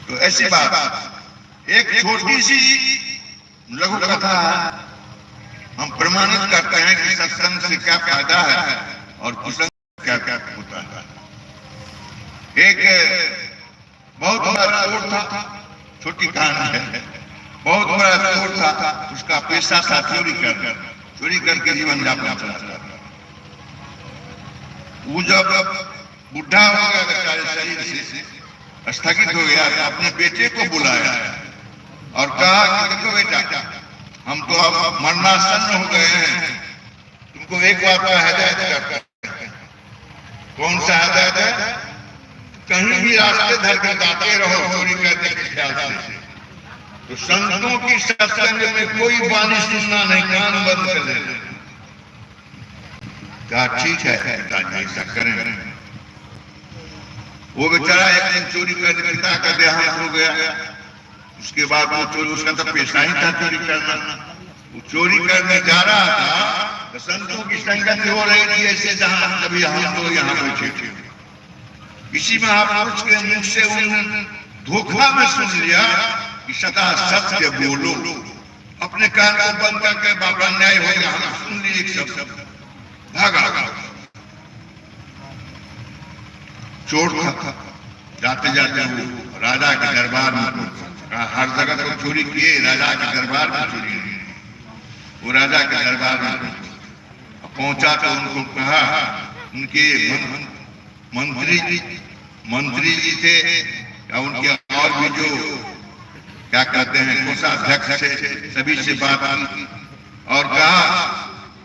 तो ऐसी बात एक छोटी सी लघु कथा हम प्रमाणित करते हैं कि सत्संग से क्या फायदा है और कुसंग क्या क्या होता है। एक बहुत बड़ा चोर था, छोटी कहानी है। बहुत बड़ा चोर था, उसका पेशा था चोरी करके जीवन यापन चलाता था। वो जब बुढ़ा हो गया बेचारे शरीर से स्थगित हो गया, तो अपने बेटे को बुलाया और कहा कि देखो बेटा, हम तो अब मरणासन्न हो गए हैं, तुमको एक बात का हिदायत करते हैं। कौन सा हिदायत है? कहीं भी रास्ते धर के जाते रहो चोरी करने के ख्याल से, तो संतों की सत्संग में कोई वाणी सुनना नहीं, कान बंद कर देना। क्या ठीक है पिताजी, ऐसा करें। वो बेचारा एक दिन चोरी करके पिता का देहांत हो गया। उसके बाद वो चोरी, उसका तो पेशा ही था चोरी करना। वो चोरी करने जा रहा था तो संतों की संगत हो रही थी ऐसे, जहां कभी हम तो यहाँ बैठे थे। किसी महापुरुष के मुख से उन्होंने धोखा में सुन लिया कि सदा सत्य बोलो। अपने कान को बंद करके बाबा न्याय हो गया, हम सुन लिए एक शब्द, भागा। चोर था, जाते जाते वो राजा के दरबार में, हर जगह तो चोरी किए, राजा के दरबार में चोरी की। वो राजा के दरबार में पहुंचा तो उनको कहा, उनके मंत्री जी थे या उनके और भी जो क्या कहते हैं कोषाध्यक्ष थे, सभी से बात की और कहा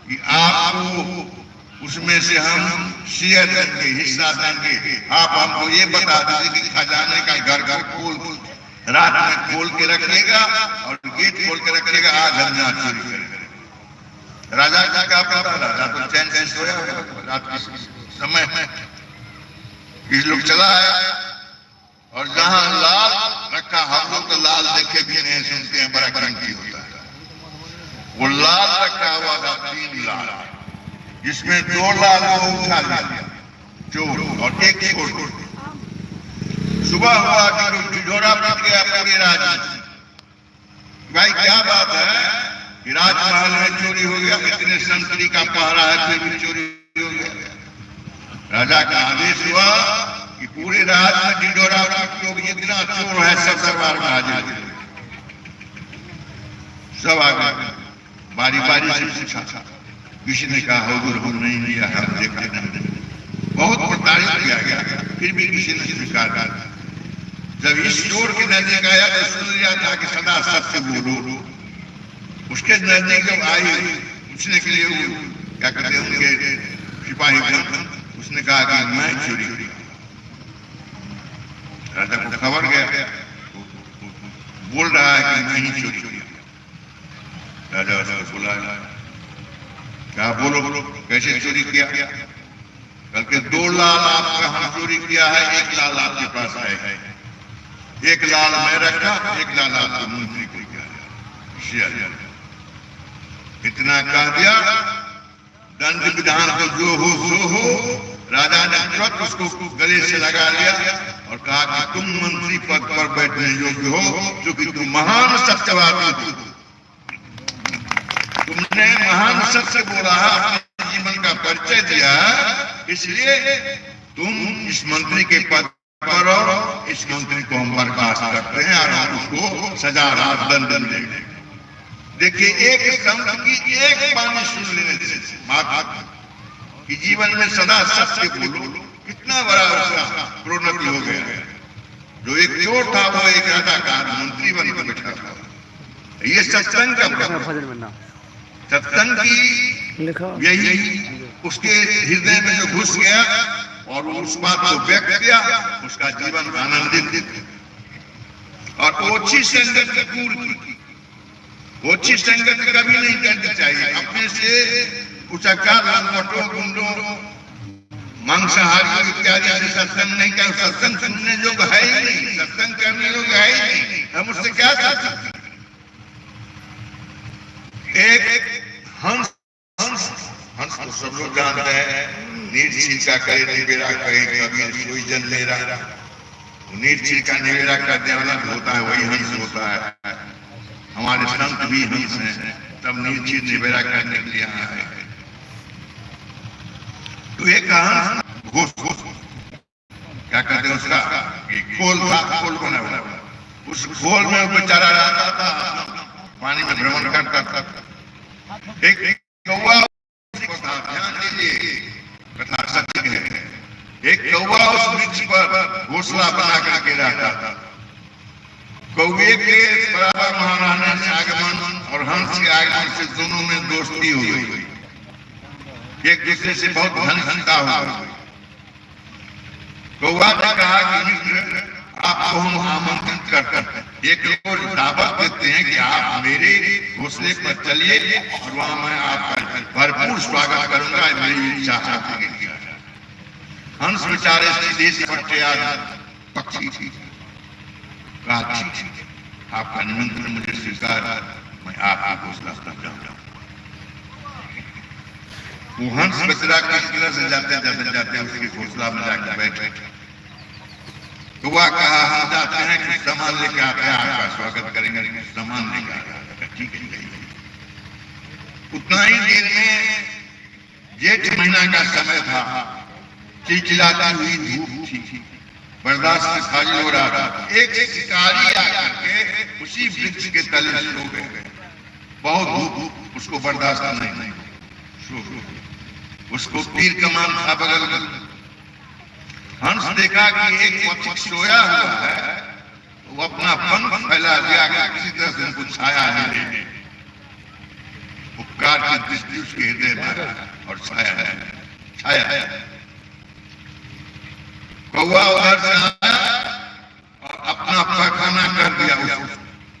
कि आपको उसमें से हम शेयर देंगे, हिस्सा देंगे। आप हमको ये बता दीजिए कि खजाने का घर खोल रात में खोल के रखिएगा और गेट खोल के रखिएगा, आज हम यहाँ चोरी करेंगे। राजा का क्या पता, राजा तो चैन से सोया रात के समय में। इस लोग चला आया और जहां लाल रखा, हम लोग तो लाल देखे भी नहीं, सुनते हैं बड़ा कीमती होता है। वो लाल रखा हुआ था 3 लाल, जिसमें 2 लाल को उठा लिया चोर और एक छोड़। सुबह हुआ कि ढिढोरा पीट गया पूरे राज। भाई क्या बात है कि राजमहल में चोरी हो गया, इतने संतरी का पहरा है फिर भी चोरी हो गया। राजा का आदेश हुआ कि पूरे राज में ढिढोरा पीट लोग जितना चोर है सब दरबार में हाजिर। सब आ गए, बारी बारी से पूछा। किसी ने कहा हुजूर हम नहीं लिया है, देखा नहीं। बहुत प्रताड़ित किया गया, फिर भी किसी ने स्वीकार किया। जब इस चोर के नजदीक आया तो सुन लिया था कि सदा सत्य बोलो। उसके नजदीक जब आई पूछने के लिए, क्या कहते हैं उनके सिपाही को, उसने कहा कि मैं चोरी किया। राजा को खबर गया, बोल रहा है कि मैं ही चोरी किया। राजा उसको बुलाया, क्या बोलो कैसे चोरी किया? कल के 2 लाल आपका हम चोरी किया है, 1 लाल आपके पास है। 1 लाल मैं रखा, 1 लाल आपको मंत्री को दिया। इतना कह दिया, दंड विधान तो जो हो सो हो। राजा ने तुरंत उसको गले से लगा लिया और कहा कि तुम मंत्री पद पर बैठने योग्य हो, क्योंकि तुम महान सत्यवादी हो। तुमने महान सत्य बोला, अपने जीवन का परिचय दिया, इसलिए तुम इस मंत्री के पद पर हो। इस मंत्री को हम बर्खास्त करते हैं और हम उसको सजा दंड देंगे। देखिए, एक संत की एक वाणी सुन लेने से माता कि जीवन में सदा सत्य बोलो, कितना बड़ा उसका प्रोन्नति हो गया। जो एक चोर था वो एक राजा का मंत्री बनकर बैठा था। ये सत्संग का, सत्संग की यही उसके हृदय में जो घुस गया और उस बात को व्यक्त किया, उसका जीवन आनंदित। और ओछी संगत की दूर की, ओछी संगत कभी नहीं करनी चाहिए। अपने से उचक्का लंगोटों गुंडों मांसाहारी इत्यादि से सत्संग नहीं कर। सत्संग सुनने योग्य है ही नहीं, सत्संग करने योग्य है ही नहीं। हम उससे क्या कर सकते? एक हंस तो सब लोग जानते हैं, नीच छिलका करे निबेरा कहे कबीर सोई जन मेरा। नीर का निवेड़ा करने वाला होता है, वही हंस होता है। हमारे संत भी हंस हैं, तब नीर निवेड़ा करने के लिए आया है। तो एक हंस घोष क्या कहते हैं उसका खोल था, खोल बना हुआ, उस खोल में बेचारा रहता था, पानी में भ्रमण करता था। एक कौवा, ध्यान दीजिए कथा सत्य है, एक कौवा उस वृक्ष पर घोंसला बना करके रहता था। कौवे के बराबर महाराणा से आगमन और हंस के आगमन से दोनों में दोस्ती हो गई, एक दूसरे से बहुत घनिष्ठता हो गई। कौवा ने कहा कि मित्र, आपको हम आमंत्रित करते हैं, एक रोज दावत देते हैं कि आप मेरे घोंसले पर चलिए और वहां मैं आपका भरपूर स्वागत करूंगा, मेरी इच्छा चाहती है। हंस बेचारे सीधे से पट्टे आज पक्षी थी, कहा ठीक, आपका निमंत्रण मुझे स्वीकार, मैं आपका घोंसला पर जाऊंगा। वो हंस बेचारा किस तरह से जाते उसके घोंसला में जाकर बैठे। कौवा कहा हम जाते हैं कि सामान लेकर आते हैं, आपका स्वागत करेंगे, सामान लेकर आते हैं। ठीक है, उतना ही देर में जेठ महीना का समय था, चिलचिलाती हुई धूप थी, बर्दाश्त से खाली हो रहा था। एक शिकारी आकर के उसी वृक्ष के तले सो गए, बहुत धूप उसको बर्दाश्त नहीं, उसको तीर कमान था बगल में। हंस देखा कि एक पक्षी सोया हुआ है, वो अपना पंख फैला दिया किसी तरह से उनको छाया है, उपकार की दृष्टि उसके हृदय में और छाया है। कौवा उधर से आया और अपना पैखाना कर दिया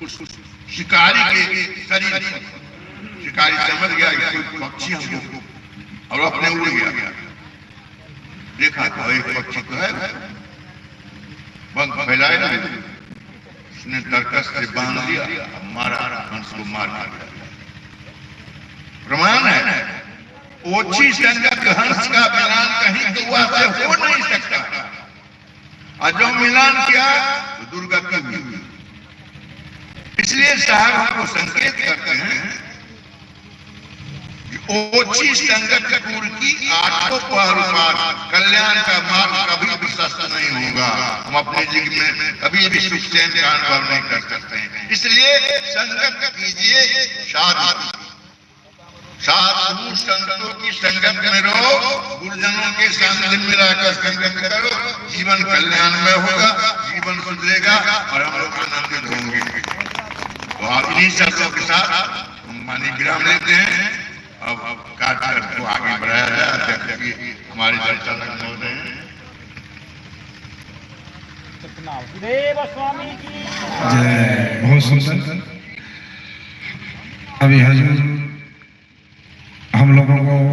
उस शिकारी के शरीर पर। शिकारी समझ गया कि कोई पक्षी हमको, और अपने उड़ गया। देखा तो एक पक्षी तो है, पंख फैलाए ना, उसने तरकस से बांध दिया, मारा, हंस को मार दिया। प्रमाण है, ओछी संगत हंस का मिलान कहीं कौवा से हो नहीं सकता, और जो मिलान किया तो दुर्गति हुई। इसलिए साहब हमको संकेत करते हैं, ओछी संगत कुर की आठों पहर कल्याण का मार्ग कभी भी सस्ता नहीं होगा। हम अपने जीवन में कभी भी सुख चैन का अनुभव नहीं कर सकते हैं। इसलिए संगत कीजिए, साधु संतों की संगत में रहो, गुरुजनों के सानिध्य में रहकर संगत करो, जीवन कल्याण में होगा, जीवन सुधरेगा और हम लोग आनंदित होंगे। तो आप इन्हीं शब्दों के साथ हम मानी विराम लेते हैं। अब कार्यक्रम को आगे बढ़ाया जाए। हमारे संचालक महोदय जय, बहुत सुंदर। अभी हजूर हम लोगों को